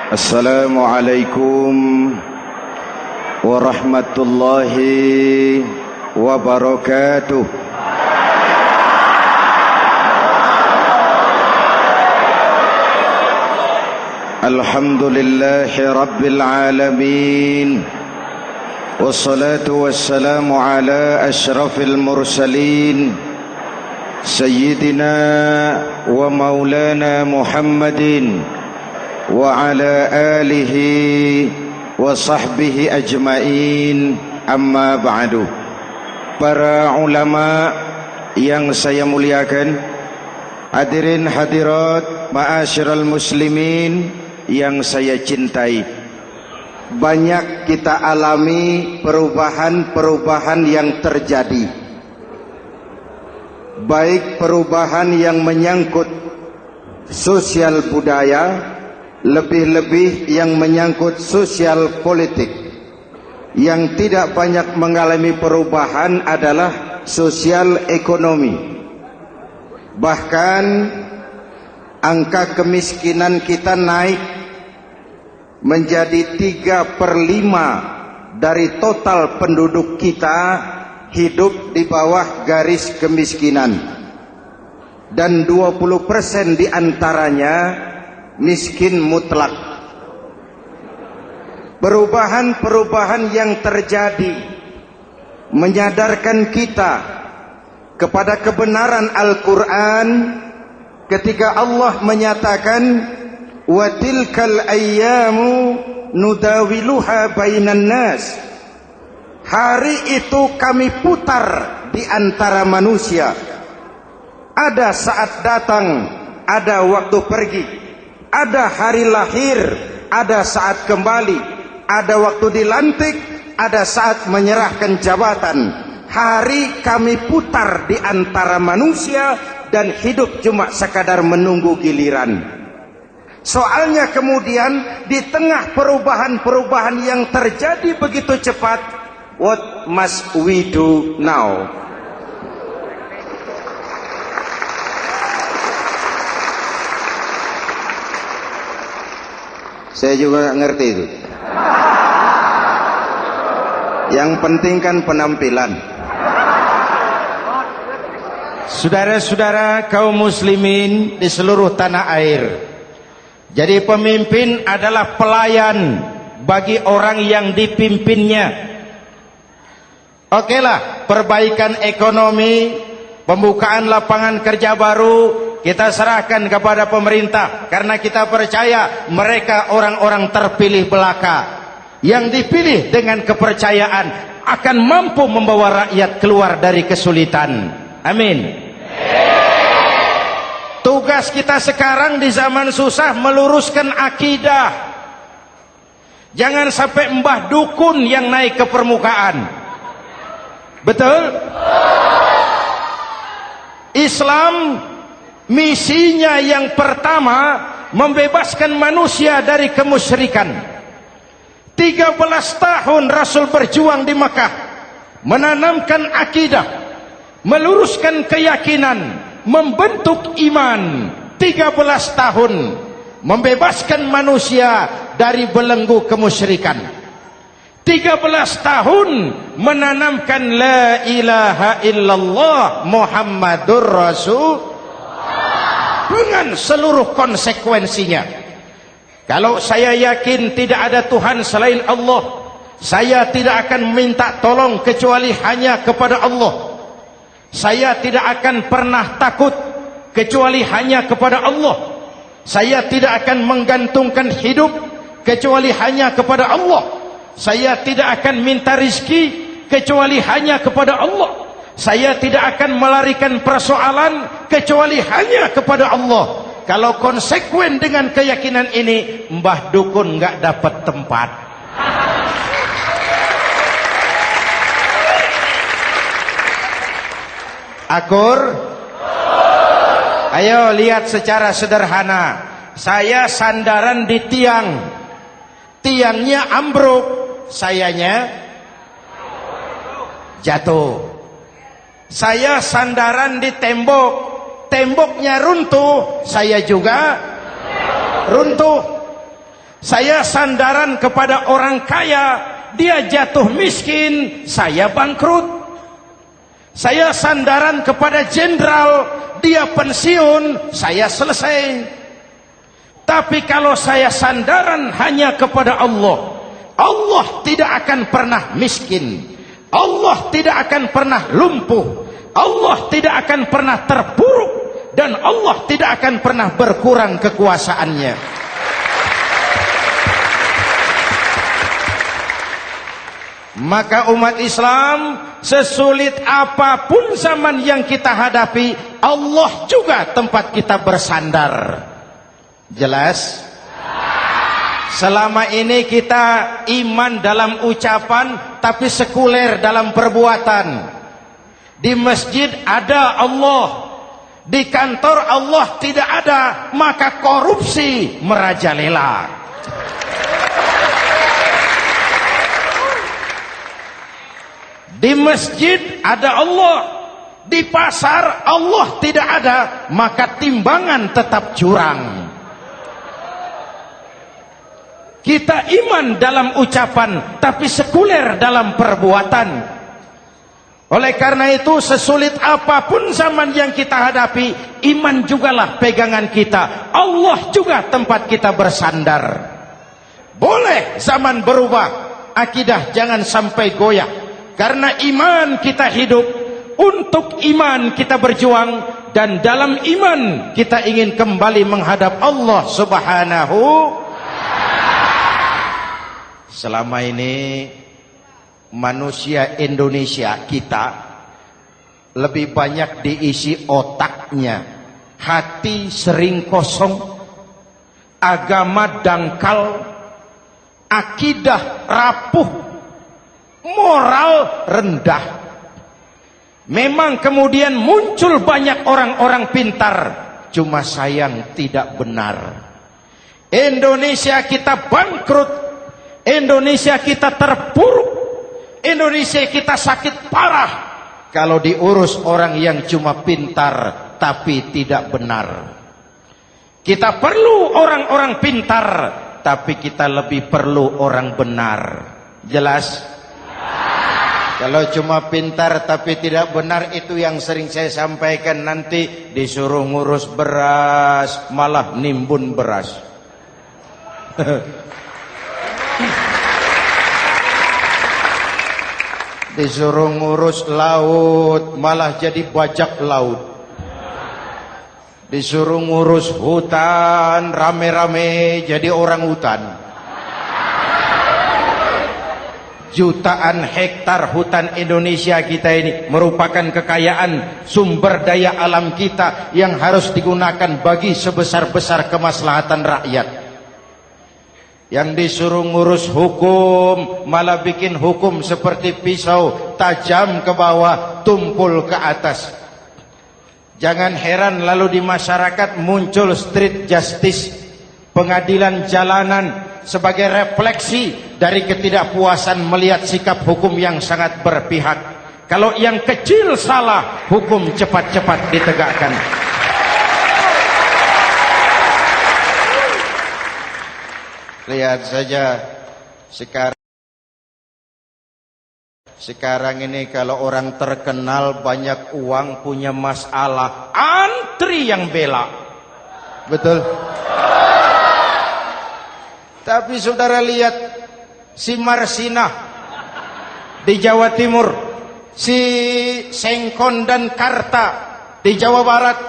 Assalamualaikum warahmatullahi wabarakatuh. Alhamdulillahi rabbil alamin. Wassalatu wassalamu ala ashrafil mursalin Sayyidina wa maulana Muhammadin wa ala alihi wa sahbihi ajmain, amma ba'du. Para ulama yang saya muliakan, hadirin hadirat ma'asyiral muslimin yang saya cintai, banyak kita alami perubahan-perubahan yang terjadi, baik perubahan yang menyangkut sosial budaya, lebih-lebih yang menyangkut sosial politik. Yang tidak banyak mengalami perubahan adalah sosial ekonomi. Bahkan angka kemiskinan kita naik menjadi 3/5 dari total penduduk kita hidup di bawah garis kemiskinan, dan 20% diantaranya miskin mutlak. Perubahan-perubahan yang terjadi menyadarkan kita kepada kebenaran Al-Quran ketika Allah menyatakan wa tilkal ayyamu nudawiluha bainan nas. Hari itu kami putar di antara manusia. Ada saat datang, ada waktu pergi. Ada hari lahir, ada saat kembali. Ada waktu dilantik, ada saat menyerahkan jabatan. Hari kami putar di antara manusia dan hidup cuma sekadar menunggu giliran. Soalnya kemudian di tengah perubahan-perubahan yang terjadi begitu cepat, what must we do now? Saya juga nggak ngerti itu. Yang penting kan penampilan. Saudara-saudara kaum muslimin di seluruh tanah air, jadi pemimpin adalah pelayan bagi orang yang dipimpinnya. Okelah, perbaikan ekonomi, pembukaan lapangan kerja baru kita serahkan kepada pemerintah, karena kita percaya mereka orang-orang terpilih belaka yang dipilih dengan kepercayaan akan mampu membawa rakyat keluar dari kesulitan. Amin. Tugas kita sekarang di zaman susah meluruskan akidah. Jangan sampai mbah dukun yang naik ke permukaan. Betul? Islam misinya yang pertama membebaskan manusia dari kemusyrikan. 13 tahun Rasul berjuang di Makkah, menanamkan akidah, meluruskan keyakinan, membentuk iman. 13 tahun membebaskan manusia dari belenggu kemusyrikan. 13 tahun menanamkan la ilaha illallah Muhammadur Rasul dengan seluruh konsekuensinya. Kalau saya yakin tidak ada Tuhan selain Allah, saya tidak akan minta tolong kecuali hanya kepada Allah. Saya tidak akan pernah takut kecuali hanya kepada Allah. Saya tidak akan menggantungkan hidup kecuali hanya kepada Allah. Saya tidak akan minta rizki kecuali hanya kepada Allah. Saya tidak akan melarikan persoalan kecuali hanya kepada Allah. Kalau konsekuen dengan keyakinan ini, mbah dukun nggak dapat tempat. Akur? Ayo lihat secara sederhana. Saya sandaran di tiang. Tiangnya ambruk, sayanya jatuh. Saya sandaran di tembok, temboknya runtuh, saya juga runtuh. Saya sandaran kepada orang kaya, dia jatuh miskin, saya bangkrut. Saya sandaran kepada jenderal, dia pensiun, saya selesai. Tapi kalau saya sandaran hanya kepada Allah, Allah tidak akan pernah miskin, Allah tidak akan pernah lumpuh, Allah tidak akan pernah terpuruk, dan Allah tidak akan pernah berkurang kekuasaannya. Maka umat Islam, sesulit apapun zaman yang kita hadapi, Allah juga tempat kita bersandar. Jelas? Selama ini kita iman dalam ucapan, tapi sekuler dalam perbuatan. Di masjid ada Allah, di kantor Allah tidak ada, maka korupsi merajalela. Di masjid ada Allah, di pasar Allah tidak ada, maka timbangan tetap curang. Kita iman dalam ucapan, tapi sekuler dalam perbuatan. Oleh karena itu, sesulit apapun zaman yang kita hadapi, iman jugalah pegangan kita. Allah juga tempat kita bersandar. Boleh zaman berubah, akidah jangan sampai goyah. Karena iman kita hidup, untuk iman kita berjuang, dan dalam iman kita ingin kembali menghadap Allah Subhanahu. Selama ini manusia Indonesia kita lebih banyak diisi otaknya, hati sering kosong, agama dangkal, akidah rapuh, moral rendah. Memang kemudian muncul banyak orang-orang pintar, cuma sayang tidak benar. Indonesia kita bangkrut, Indonesia kita terpuruk, Indonesia kita sakit parah kalau diurus orang yang cuma pintar tapi tidak benar. Kita perlu orang-orang pintar, tapi kita lebih perlu orang benar. Jelas? Kalau cuma pintar tapi tidak benar, itu yang sering saya sampaikan, nanti disuruh ngurus beras malah nimbun beras. Disuruh ngurus laut malah jadi bajak laut. Disuruh ngurus hutan rame-rame jadi orang hutan. Jutaan hektar hutan Indonesia kita ini merupakan kekayaan sumber daya alam kita yang harus digunakan bagi sebesar-besar kemaslahatan rakyat. Yang disuruh ngurus hukum malah bikin hukum seperti pisau, tajam ke bawah, tumpul ke atas. Jangan heran lalu di masyarakat muncul street justice, pengadilan jalanan, sebagai refleksi dari ketidakpuasan melihat sikap hukum yang sangat berpihak. Kalau yang kecil salah, hukum cepat-cepat ditegakkan. Lihat saja sekarang ini kalau orang terkenal banyak uang punya masalah, antri yang bela. Betul? Tapi saudara lihat si Marsinah di Jawa Timur, si Sengkon dan Karta di Jawa Barat,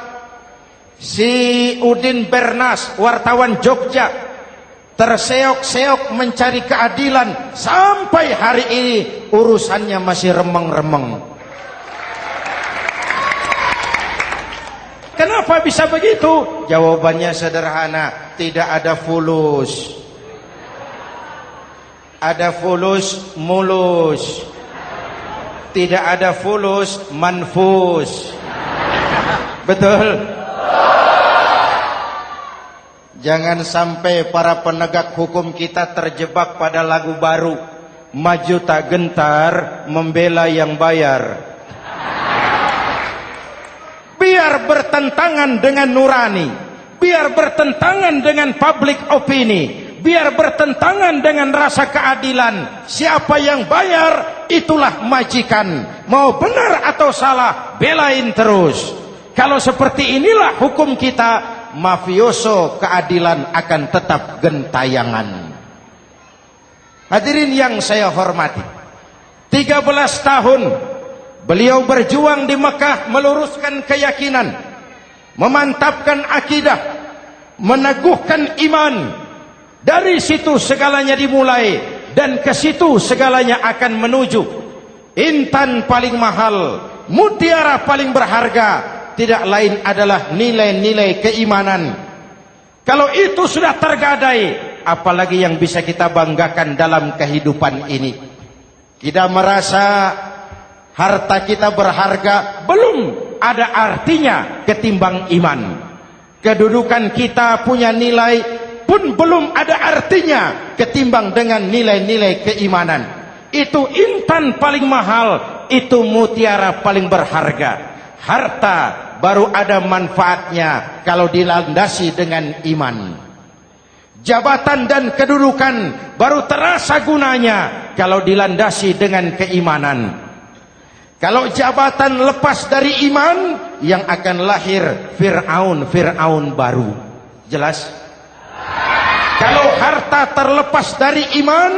si Udin Bernas wartawan Jogja, terseok-seok mencari keadilan, sampai hari ini urusannya masih remeng-remeng. Kenapa bisa begitu? Jawabannya sederhana, tidak ada fulus. Ada fulus mulus, tidak ada fulus manfus. Betul? Jangan sampai para penegak hukum kita terjebak pada lagu baru, maju tak gentar membela yang bayar. Biar bertentangan dengan nurani, biar bertentangan dengan public opini, biar bertentangan dengan rasa keadilan. Siapa yang bayar, itulah majikan. Mau benar atau salah, belain terus. Kalau seperti inilah hukum kita, mafioso keadilan akan tetap gentayangan. Hadirin yang saya hormati, 13 tahun beliau berjuang di Mekah, meluruskan keyakinan, memantapkan akidah, meneguhkan iman. Dari situ segalanya dimulai, dan ke situ segalanya akan menuju. Intan paling mahal, mutiara paling berharga, tidak lain adalah nilai-nilai keimanan. Kalau itu sudah tergadai, apalagi yang bisa kita banggakan dalam kehidupan ini? Kita merasa harta kita berharga, belum ada artinya ketimbang iman. Kedudukan kita punya nilai pun belum ada artinya ketimbang dengan nilai-nilai keimanan. Itu intan paling mahal, itu mutiara paling berharga. Harta baru ada manfaatnya kalau dilandasi dengan iman. Jabatan dan kedudukan baru terasa gunanya kalau dilandasi dengan keimanan. Kalau jabatan lepas dari iman, yang akan lahir Fir'aun baru. Jelas? Kalau harta terlepas dari iman,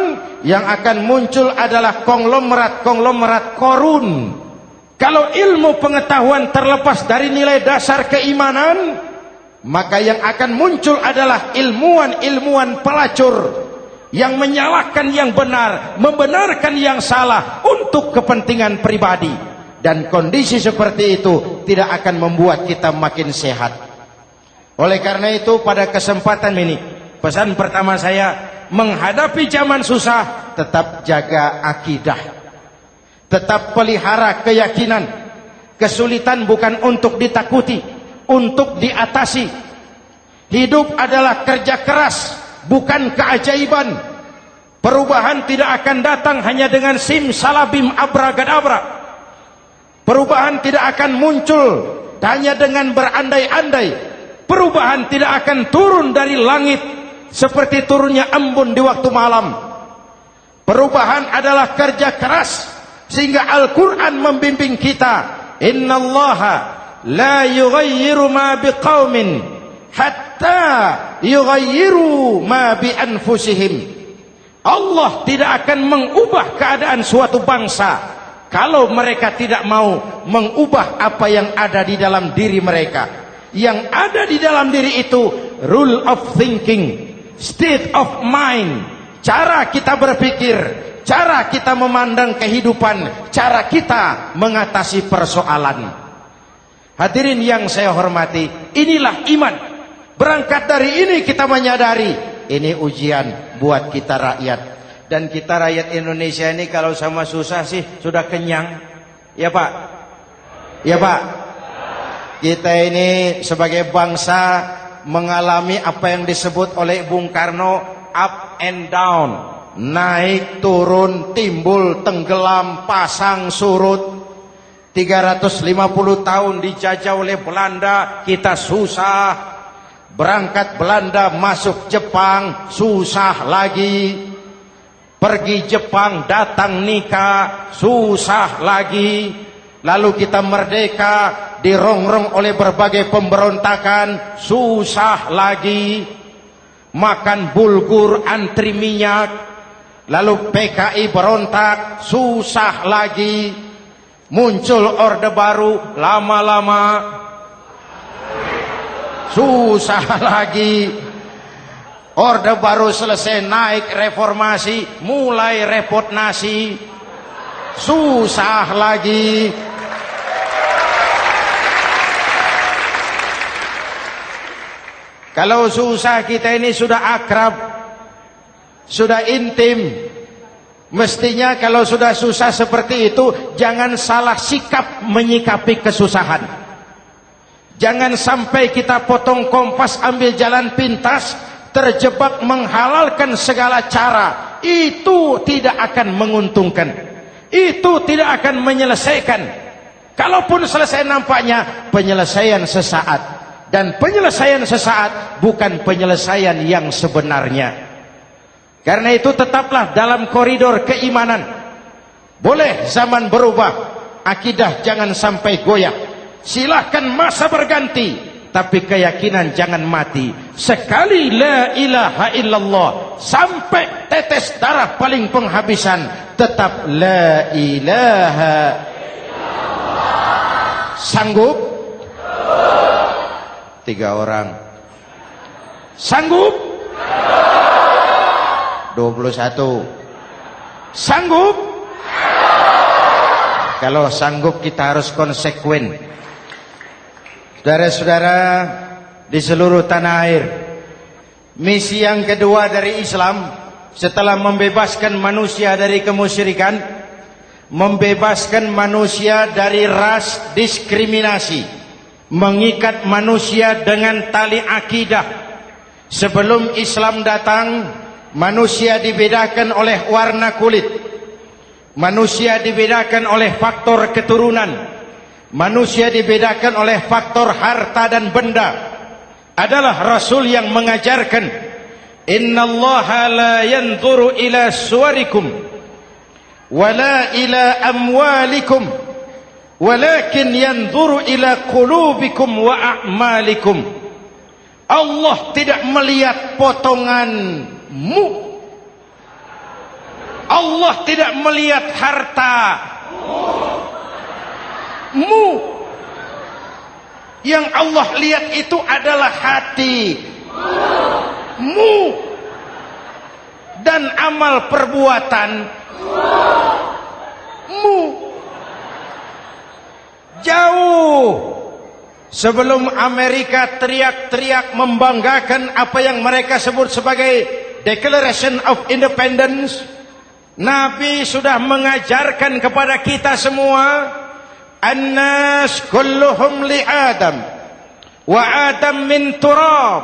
yang akan muncul adalah konglomerat Korun. Kalau ilmu pengetahuan terlepas dari nilai dasar keimanan, maka yang akan muncul adalah ilmuwan pelacur yang menyalahkan yang benar, membenarkan yang salah untuk kepentingan pribadi. Dan kondisi seperti itu tidak akan membuat kita makin sehat. Oleh karena itu, pada kesempatan ini, pesan pertama saya, menghadapi zaman susah, tetap jaga akidah, tetap pelihara keyakinan. Kesulitan bukan untuk ditakuti, untuk diatasi. Hidup adalah kerja keras, bukan keajaiban. Perubahan tidak akan datang hanya dengan simsalabim abragadabra. Perubahan tidak akan muncul hanya dengan berandai-andai. Perubahan tidak akan turun dari langit seperti turunnya embun di waktu malam. Perubahan adalah kerja keras, sehingga Al-Quran membimbing kita, innallaha la yughayyiru ma biqaumin hatta yughayyiru ma bi anfusihim. Allah tidak akan mengubah keadaan suatu bangsa kalau mereka tidak mau mengubah apa yang ada di dalam diri mereka. Yang ada di dalam diri itu rule of thinking, state of mind, cara kita berpikir, cara kita memandang kehidupan, cara kita mengatasi persoalan. Hadirin yang saya hormati, inilah iman. Berangkat dari ini kita menyadari, ini ujian buat kita rakyat. Dan kita rakyat Indonesia ini kalau sama susah sih sudah kenyang. Ya Pak? Ya Pak? Kita ini sebagai bangsa mengalami apa yang disebut oleh Bung Karno up and down. Naik, turun, timbul, tenggelam, pasang, surut. 350 tahun dijajah oleh Belanda, kita susah. Berangkat Belanda masuk Jepang, susah lagi. Pergi Jepang, datang nikah, susah lagi. Lalu kita merdeka, dirongrong oleh berbagai pemberontakan, susah lagi. Makan bulgur, antri minyak. Lalu PKI berontak, susah lagi. Muncul orde baru, lama-lama susah lagi. Orde baru selesai, naik reformasi, mulai repot nasi, susah lagi. Kalau susah kita ini sudah akrab, sudah intim. Mestinya kalau sudah susah seperti itu, jangan salah sikap menyikapi kesusahan. Jangan sampai kita potong kompas, ambil jalan pintas, terjebak menghalalkan segala cara. Itu tidak akan menguntungkan, itu tidak akan menyelesaikan. Kalaupun selesai, nampaknya penyelesaian sesaat. Dan penyelesaian sesaat bukan penyelesaian yang sebenarnya. Karena itu tetaplah dalam koridor keimanan. Boleh zaman berubah, akidah jangan sampai goyah. Silahkan masa berganti, tapi keyakinan jangan mati. Sekali la ilaha illallah, sampai tetes darah paling penghabisan, tetap la ilaha illallah. Sanggup? 3 orang. Sanggup? 21. Sanggup? Kalau sanggup kita harus konsekuen. Saudara-saudara di seluruh tanah air, misi yang kedua dari Islam setelah membebaskan manusia dari kemusyrikan, membebaskan manusia dari ras diskriminasi, mengikat manusia dengan tali akidah. Sebelum Islam datang, manusia dibedakan oleh warna kulit, manusia dibedakan oleh faktor keturunan, manusia dibedakan oleh faktor harta dan benda. Adalah Rasul yang mengajarkan, innallaha la yanzuru ila suwarikum wala ila amwalikum walakin yanzuru ila qulubikum wa a'malikum. Allah tidak melihat potonganmu, Allah tidak melihat hartamu. Yang Allah lihat itu adalah hatimu dan amal perbuatanmu. Jauh sebelum Amerika teriak-teriak membanggakan apa yang mereka sebut sebagai Declaration of Independence, Nabi sudah mengajarkan kepada kita semua, An-nas kulluhum li Adam wa Adam min turab,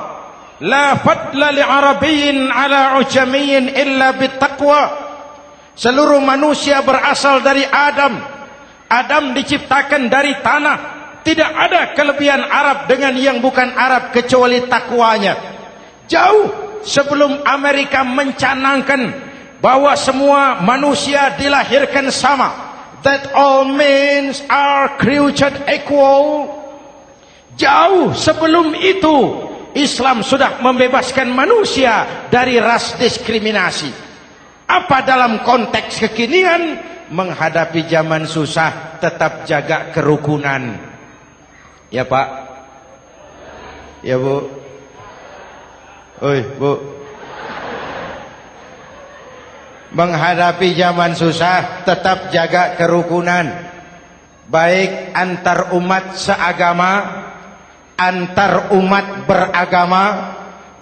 la fadla li Arabiyyin ala ujamiyyin illa bittaqwa. Seluruh manusia berasal dari Adam. Adam diciptakan dari tanah. Tidak ada kelebihan Arab dengan yang bukan Arab kecuali takwanya. Jauh sebelum Amerika mencanangkan bahwa semua manusia dilahirkan sama, that all men are created equal. Jauh sebelum itu Islam sudah membebaskan manusia dari ras diskriminasi. Apa dalam konteks kekinian? Menghadapi zaman susah tetap jaga kerukunan. Ya Pak? Ya Bu? Oi Bu? Menghadapi zaman susah tetap jaga kerukunan, baik antar umat seagama, antar umat beragama,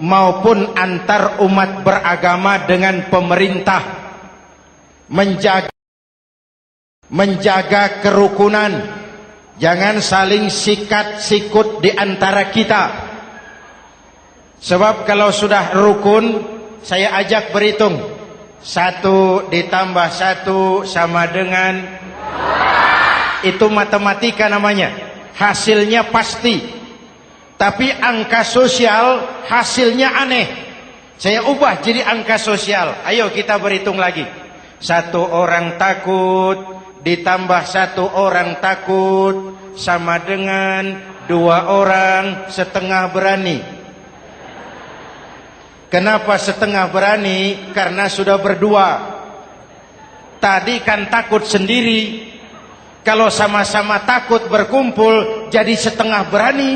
maupun antar umat beragama dengan pemerintah. Menjaga kerukunan, jangan saling sikat sikut di antara kita. Sebab kalau sudah rukun, saya ajak berhitung, 1 ditambah 1 sama dengan, itu matematika namanya, hasilnya pasti. Tapi angka sosial hasilnya aneh. Saya ubah jadi angka sosial. Ayo kita berhitung lagi. 1 orang takut ditambah 1 orang takut sama dengan 2 orang setengah berani. Kenapa setengah berani? Karena sudah berdua. Tadi kan takut sendiri. Kalau sama-sama takut berkumpul jadi setengah berani.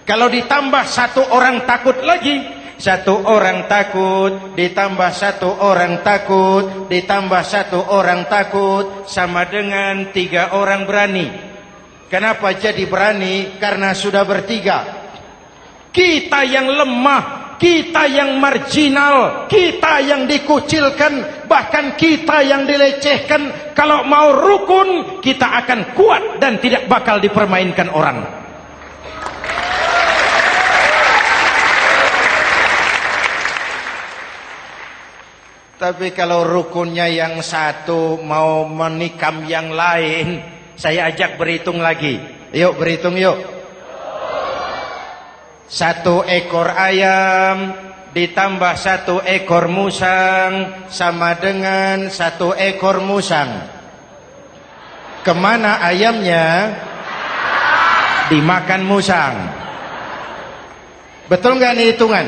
Kalau ditambah 1 orang takut lagi, 1 orang takut ditambah 1 orang takut ditambah 1 orang takut sama dengan 3 orang berani. Kenapa jadi berani? Karena sudah bertiga. Kita yang lemah, kita yang marginal, kita yang dikucilkan, bahkan kita yang dilecehkan, kalau mau rukun kita akan kuat dan tidak bakal dipermainkan orang. Tapi kalau rukunnya yang satu mau menikam yang lain, saya ajak berhitung lagi. Yuk berhitung yuk. 1 ekor ayam ditambah 1 ekor musang sama dengan 1 ekor musang. Kemana ayamnya? Dimakan musang. Betul nggak nih hitungan?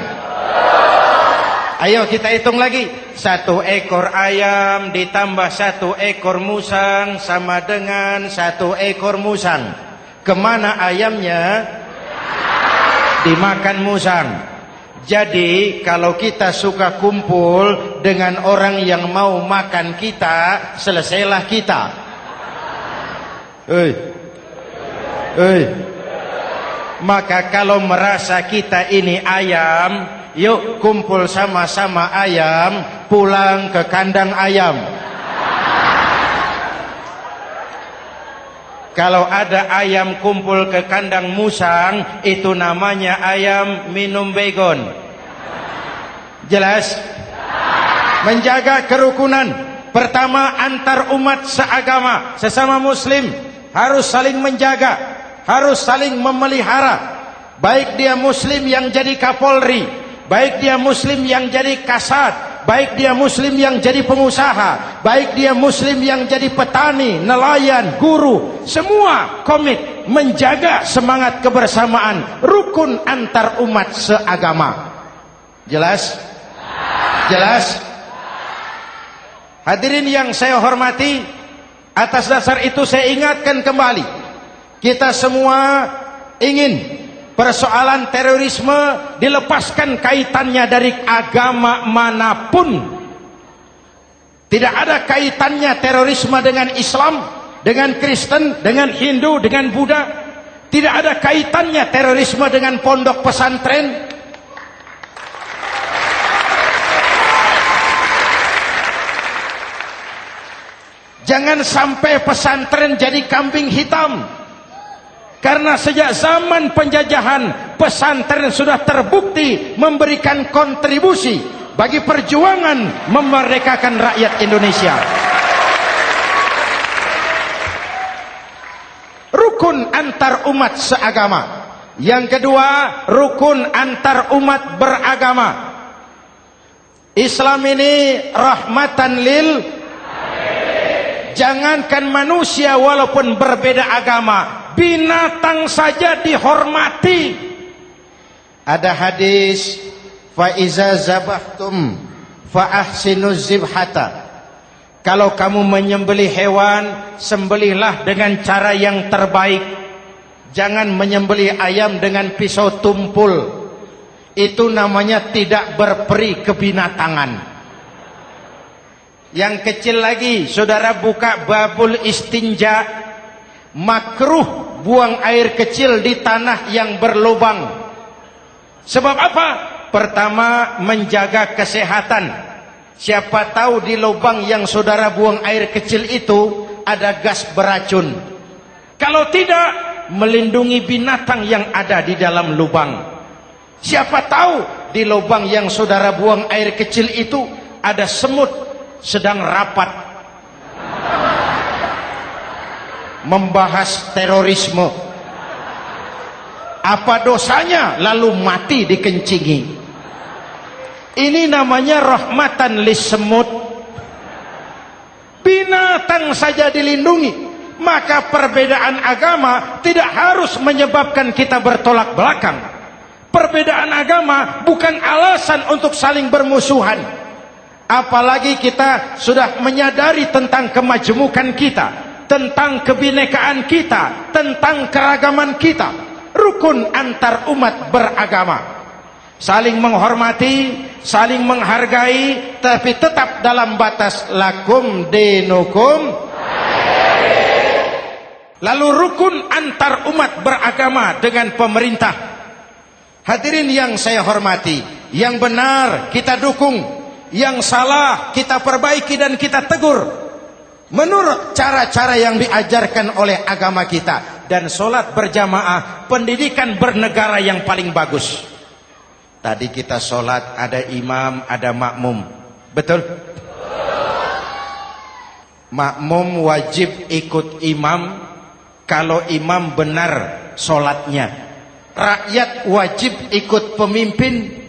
Ayo kita hitung lagi. 1 ekor ayam ditambah 1 ekor musang sama dengan 1 ekor musang. Kemana ayamnya? Dimakan musang. Jadi kalau kita suka kumpul dengan orang yang mau makan kita, selesailah kita. Maka kalau merasa kita ini ayam, yuk kumpul sama-sama ayam, pulang ke kandang ayam. Kalau ada ayam kumpul ke kandang musang, itu namanya ayam minum baygon. Jelas? Menjaga kerukunan. Pertama, antar umat seagama, sesama muslim harus saling menjaga, harus saling memelihara. Baik dia muslim yang jadi kapolri, baik dia muslim yang jadi kasat, baik dia muslim yang jadi pengusaha, baik dia muslim yang jadi petani, nelayan, guru, semua komit menjaga semangat kebersamaan, rukun antar umat seagama. Jelas? Jelas? Hadirin yang saya hormati, atas dasar itu saya ingatkan kembali, kita semua ingin persoalan terorisme dilepaskan kaitannya dari agama manapun. Tidak ada kaitannya terorisme dengan Islam, dengan Kristen, dengan Hindu, dengan Buddha. Tidak ada kaitannya terorisme dengan pondok pesantren. Jangan sampai pesantren jadi kambing hitam. Karena sejak zaman penjajahan, pesantren sudah terbukti memberikan kontribusi bagi perjuangan memerdekakan rakyat Indonesia. Rukun antar umat seagama. Yang kedua, rukun antar umat beragama. Islam ini rahmatan lil. Jangankan manusia walaupun berbeda agama, binatang saja dihormati. Ada hadis, fa iza zabahtum fa ahsinuz zibhata. Kalau kamu menyembelih hewan, sembelihlah dengan cara yang terbaik. Jangan menyembelih ayam dengan pisau tumpul. Itu namanya tidak berperi kebinatangan. Yang kecil lagi, saudara buka babul istinja, makruh buang air kecil di tanah yang berlubang. Sebab apa? Pertama, menjaga kesehatan. Siapa tahu di lubang yang saudara buang air kecil itu ada gas beracun. Kalau tidak, melindungi binatang yang ada di dalam lubang. Siapa tahu di lubang yang saudara buang air kecil itu ada semut sedang rapat membahas terorisme. Apa dosanya lalu mati dikencingi? Ini namanya rahmatan lis semut. Binatang saja dilindungi. Maka perbedaan agama tidak harus menyebabkan kita bertolak belakang. Perbedaan agama bukan alasan untuk saling bermusuhan. Apalagi kita sudah menyadari tentang kemajemukan kita, tentang kebinekaan kita, tentang keragaman kita. Rukun antar umat beragama. Saling menghormati, saling menghargai, tapi tetap dalam batas lakum dinukum. Lalu rukun antar umat beragama dengan pemerintah. Hadirin yang saya hormati, yang benar kita dukung, yang salah kita perbaiki dan kita tegur menurut cara-cara yang diajarkan oleh agama kita. Dan sholat berjamaah, pendidikan bernegara yang paling bagus. Tadi kita sholat ada imam, ada makmum, betul? Makmum wajib ikut imam kalau imam benar sholatnya. Rakyat wajib ikut pemimpin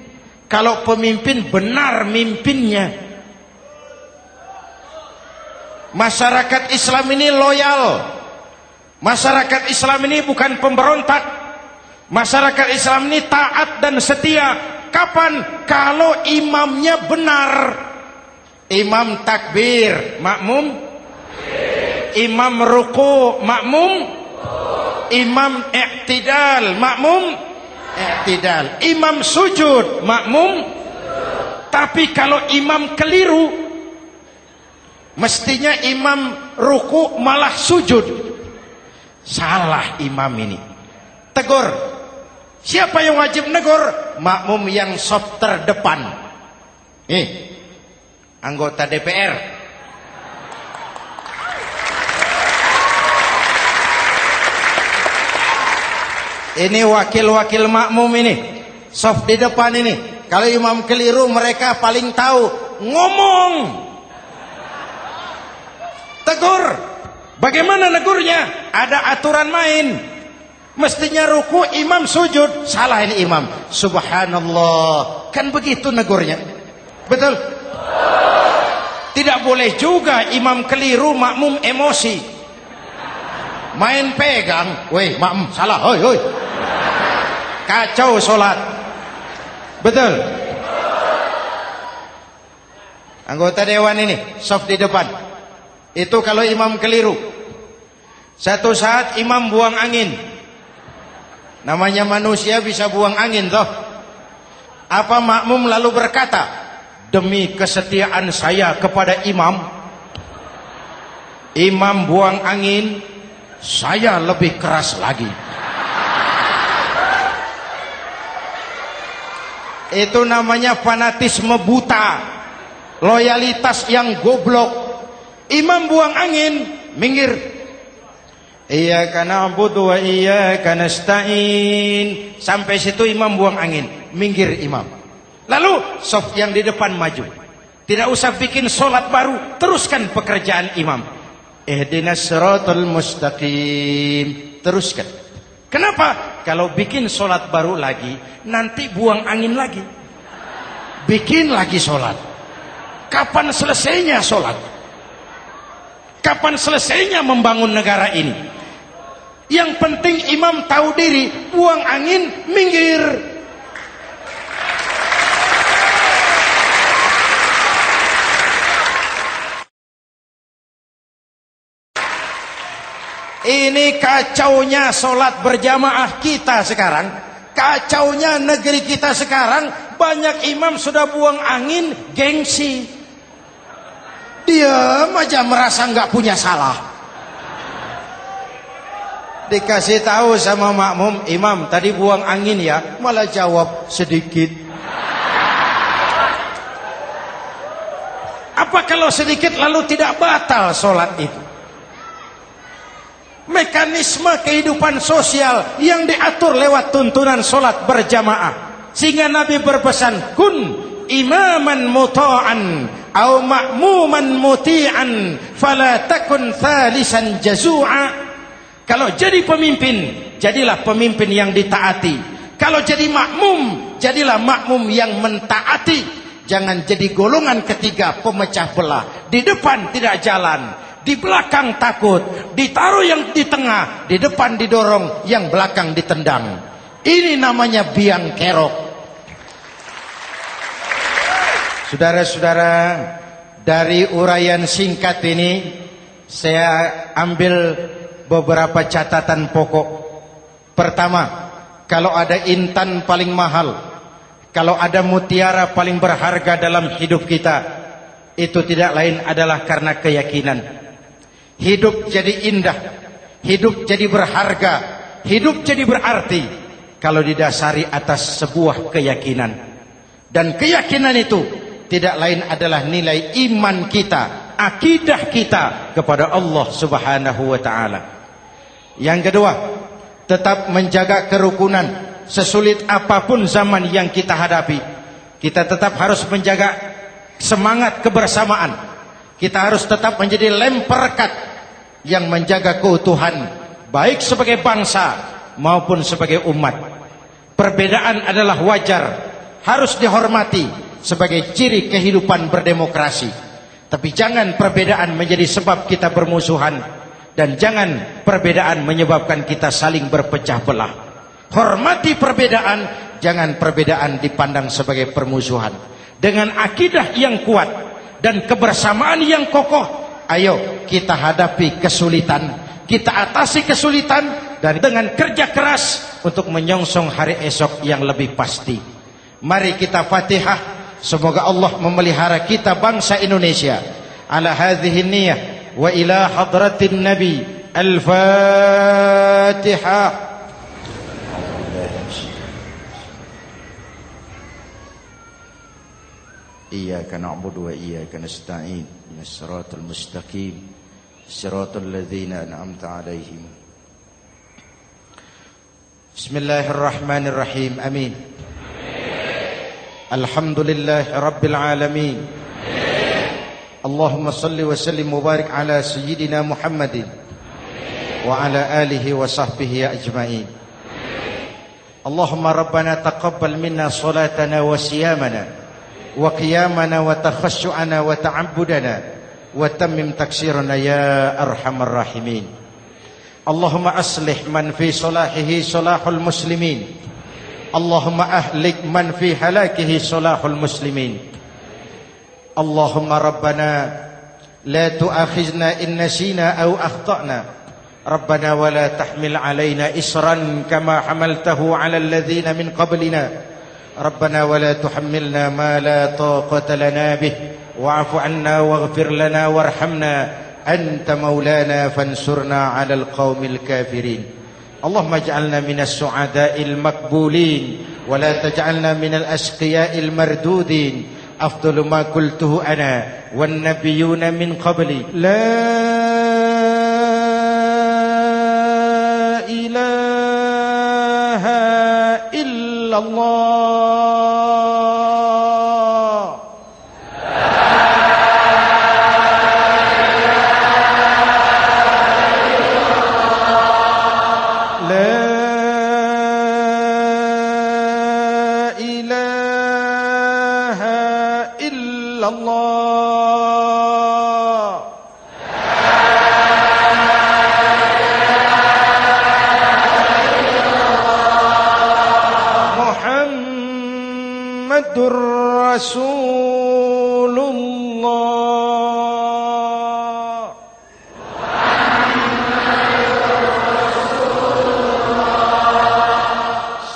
kalau pemimpin benar mimpinnya. Masyarakat Islam ini loyal. Masyarakat Islam ini bukan pemberontak. Masyarakat Islam ini taat dan setia. Kapan? Kalau imamnya benar. Imam takbir, makmum. Imam ruku, makmum. Imam i'tidal, makmum. I'tidal. Imam sujud, makmum. Tapi kalau imam keliru, mestinya imam ruku malah sujud. Salah imam ini. Tegur. Siapa yang wajib negur? Makmum yang saf terdepan. Anggota DPR. Ini wakil-wakil makmum ini. Saf di depan ini. Kalau imam keliru mereka paling tahu. Ngomong. Tegur. Bagaimana negurnya? Ada aturan main. Mestinya ruku, imam sujud. Salah ini imam. Subhanallah. Kan begitu negurnya. Betul? Tidak boleh juga imam keliru, makmum emosi. Main pegang. Weh, makmum salah. Hoi, hoi. Kacau sholat. Betul? Anggota dewan ini, saf di depan. Itu kalau imam keliru. Satu saat imam buang angin. Namanya manusia bisa buang angin toh. Apa makmum lalu berkata, demi kesetiaan saya kepada imam, imam buang angin, saya lebih keras lagi. Itu namanya fanatisme buta, loyalitas yang goblok. Imam buang angin, minggir. Iyyaka na'budu wa iyyaka nasta'in. Sampai situ imam buang angin, minggir imam. Lalu saf yang di depan maju. Tidak usah bikin solat baru, teruskan pekerjaan imam. Ihdinas siratal mustaqim. Teruskan. Kenapa? Kalau bikin solat baru lagi, nanti buang angin lagi. Bikin lagi solat. Kapan selesainya solat? Kapan selesainya membangun negara ini? Yang penting imam tahu diri, buang angin, minggir. Ini kacaunya solat berjamaah kita sekarang. Kacaunya negeri kita sekarang. Banyak imam sudah buang angin, gengsi. Diam aja merasa nggak punya salah. Dikasih tahu sama makmum, imam tadi buang angin ya, malah jawab sedikit. Apa kalau sedikit lalu tidak batal solat itu? Mekanisme kehidupan sosial yang diatur lewat tuntunan solat berjamaah. Sehingga Nabi berpesan, kun imaman muta'an au ma'muman muti'an fala takun thalisan jazu'a. Kalau jadi pemimpin, jadilah pemimpin yang ditaati. Kalau jadi makmum, jadilah makmum yang mentaati. Jangan jadi golongan ketiga pemecah belah. Di depan tidak jalan, di belakang takut, ditaruh yang di tengah, di depan didorong, yang belakang ditendang. Ini namanya biang kerok. Saudara-saudara, dari uraian singkat ini saya ambil beberapa catatan pokok. Pertama, kalau ada intan paling mahal, kalau ada mutiara paling berharga dalam hidup kita, itu tidak lain adalah karena keyakinan. Hidup jadi indah, hidup jadi berharga, hidup jadi berarti kalau didasari atas sebuah keyakinan. Dan keyakinan itu tidak lain adalah nilai iman kita, akidah kita kepada Allah Subhanahu wa taala. Yang kedua, tetap menjaga kerukunan. Sesulit apapun zaman yang kita hadapi, kita tetap harus menjaga semangat kebersamaan. Kita harus tetap menjadi lem perekat yang menjaga keutuhan, baik sebagai bangsa maupun sebagai umat. Perbedaan adalah wajar, harus dihormati sebagai ciri kehidupan berdemokrasi. Tapi jangan perbedaan menjadi sebab kita bermusuhan, dan jangan perbedaan menyebabkan kita saling berpecah belah. Hormati perbedaan, jangan perbedaan dipandang sebagai permusuhan. Dengan akidah yang kuat dan kebersamaan yang kokoh, ayo kita hadapi kesulitan, kita atasi kesulitan, dan dengan kerja keras untuk menyongsong hari esok yang lebih pasti. Mari kita Fatihah, semoga Allah memelihara kita bangsa Indonesia. Ala hadhihi niyah wa ila hadratin Nabi. Al-Fatihah. Iyyaka na'budu wa iyyaka nasta'in. Ihdinas siratal mustaqim. Siratal ladzina an'amta 'alaihim. Bismillahirrahmanirrahim. Amin. Alhamdulillahi rabbil alamin. Allahumma salli wa sallim mubarak ala sayyidina Muhammadin wa ala alihi wa sahbihi ajma'in. Allahumma rabbana taqabbal minna salatana wa siyamana wa qiyamana wa takhashu'ana wa ta'abbudana wa tammim taksirana ya arhamar rahimin. Allahumma aslih man fi salahihi salahul muslimin. Allahumma ahlik man fi halakihi salahul muslimin. Allahumma rabbana la tu'akhizna in nasina aw akhtana. Rabbana wa la tahmil alaina isran kama hamaltahu ala alladhina min qablina. Rabbana wa la tuhammilna ma la taqata lana bih. Wa'fu anna waghfir lana warhamna. Anta maulana fansurna 'alal qaumil kafirin. Allahumma ij'alna minas su'ada'il maqbulin wa la taj'alna minal ashqiya'il mardudin. Afdalu ma qultuhu ana wan nabiyyuna min qabli. La ilaha illallah. Rasulullah.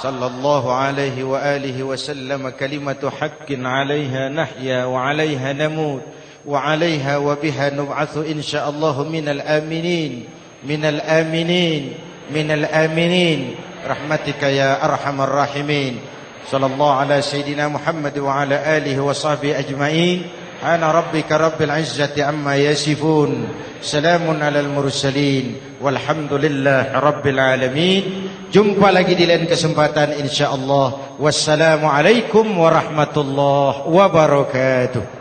Sallallahu alaihi wa alihi wa sallam. Kalimatu haqqin 'alaiha nahya wa 'alaiha namut wa 'alaiha wa biha nub'atsu insyaallah minal aminin minal aminin minal aminin rahmatika ya arhamar rahimin. Sallallahu ala sayyidina Muhammad wa ala alihi wa sahbihi ajma'in. Ana rabbika rabbil izzati amma yasifun. Salamun alal mursalin. Walhamdulillahi rabbil alamin. Jumpa lagi di lain kesempatan insyaallah. Wassalamualaikum warahmatullahi wabarakatuh.